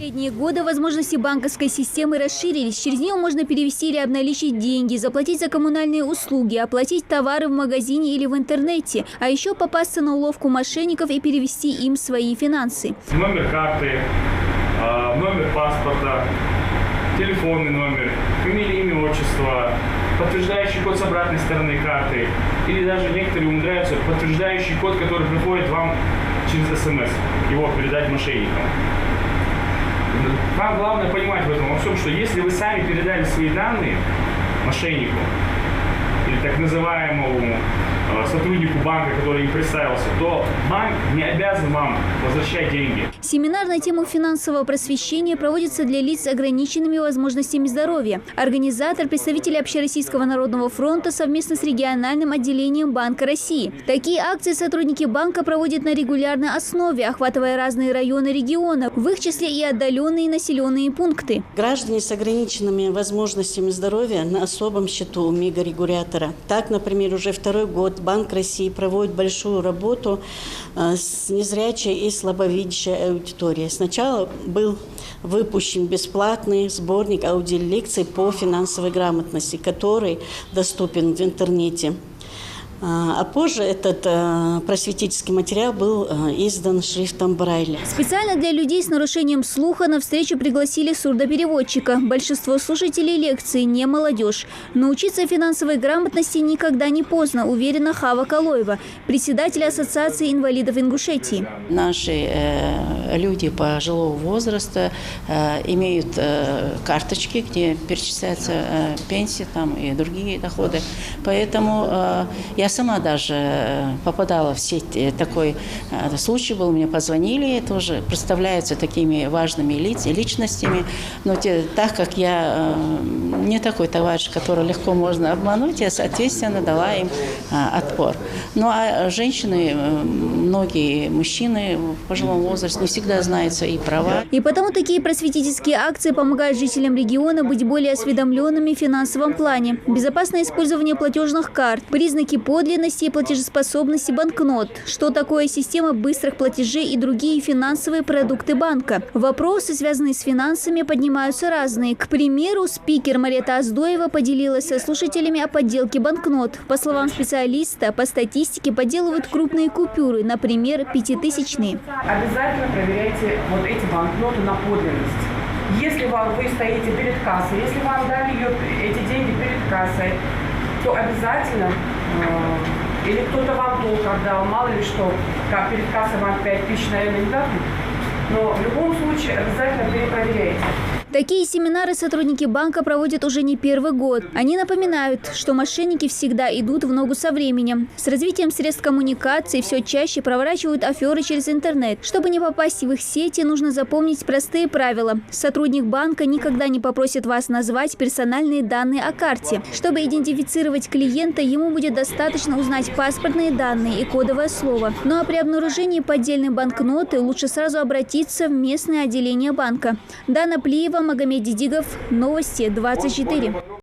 Последние годы возможности банковской системы расширились. Через нее можно перевести или обналичить деньги, заплатить за коммунальные услуги, оплатить товары в магазине или в интернете, а еще попасться на уловку мошенников и перевести им свои финансы. Номер карты, номер паспорта, телефонный номер, фамилия, имя, отчество, подтверждающий код с обратной стороны карты, или даже некоторые умудряются подтверждающий код, который приходит вам через СМС, его передать мошенникам. Вам главное понимать в этом во всем, что если вы сами передали свои данные мошеннику или так называемому сотруднику банка, который им представился, то банк не обязан вам возвращать деньги. Семинар на тему финансового просвещения проводится для лиц с ограниченными возможностями здоровья. Организатор – представители Общероссийского народного фронта совместно с региональным отделением Банка России. Такие акции сотрудники банка проводят на регулярной основе, охватывая разные районы региона, в их числе и отдаленные населенные пункты. Граждане с ограниченными возможностями здоровья на особом счету у мегарегулятора. Так, например, уже второй год Банк России проводит большую работу с незрячей и слабовидящей аудиторией. Сначала был выпущен бесплатный сборник аудиолекций по финансовой грамотности, который доступен в интернете. А позже этот просветительский материал был издан шрифтом Брайля. Специально для людей с нарушением слуха на встречу пригласили сурдопереводчика. Большинство слушателей лекции не молодежь. Научиться финансовой грамотности никогда не поздно, уверена Хава Калоева, председатель Ассоциации инвалидов Ингушетии. Наши люди пожилого возраста имеют карточки, где перечисляются пенсии там, и другие доходы. Поэтому я сама даже попадала в сеть. Такой случай был, мне позвонили, тоже представляются такими важными личностями. Но так как я не такой товарищ, который легко можно обмануть, я, соответственно, дала им отпор. Ну а женщины, многие мужчины в пожилом возрасте не всегда знают свои права. И потому такие просветительские акции помогают жителям региона быть более осведомленными в финансовом плане. Безопасное использование платежных карт, признаки подлинности и платежеспособности банкнот, что такое система быстрых платежей и другие финансовые продукты банка. Вопросы, связанные с финансами, поднимаются разные. К примеру, спикер Марета Аздоева поделилась со слушателями о подделке банкнот. По словам специалиста, по статистике подделывают крупные купюры, например, 5000-е. Обязательно проверяйте вот эти банкноты на подлинность. Если вы стоите перед кассой, если вам дали эти деньги перед кассой, то обязательно, или кто-то вам долг отдал, мало ли что, как перед кассой вам 5000, наверное, не дадут, но в любом случае обязательно перепроверяйте. Такие семинары сотрудники банка проводят уже не первый год. Они напоминают, что мошенники всегда идут в ногу со временем. С развитием средств коммуникации все чаще проворачивают аферы через интернет. Чтобы не попасть в их сети, нужно запомнить простые правила. Сотрудник банка никогда не попросит вас назвать персональные данные о карте. Чтобы идентифицировать клиента, ему будет достаточно узнать паспортные данные и кодовое слово. Ну а при обнаружении поддельной банкноты лучше сразу обратиться в местное отделение банка. Дана Плиева, Магомед Дидигов, Новости 24.